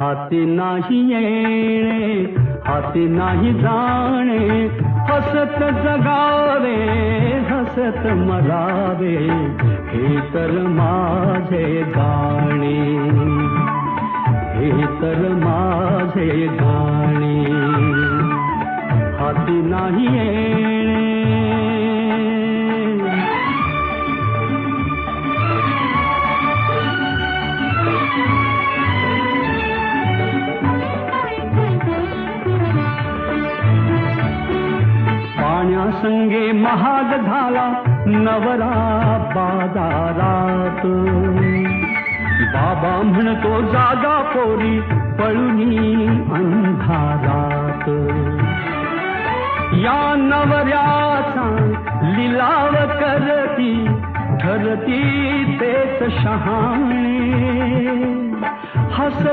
हाती नाही येणे, हाती नाही जाणे, हसत जगावे, हसत मरावे, हे तर माझे गाणे, हे तर माझे गाणे. हाती नाही येणे. पाण्यासंगे महाग झाला नवरा बाजारात. बाबा म्हणतो जागा पोरी पळुनी अंधारात. या नवऱ्याचा लिलाव करती ठरती तेच शहाणे. हस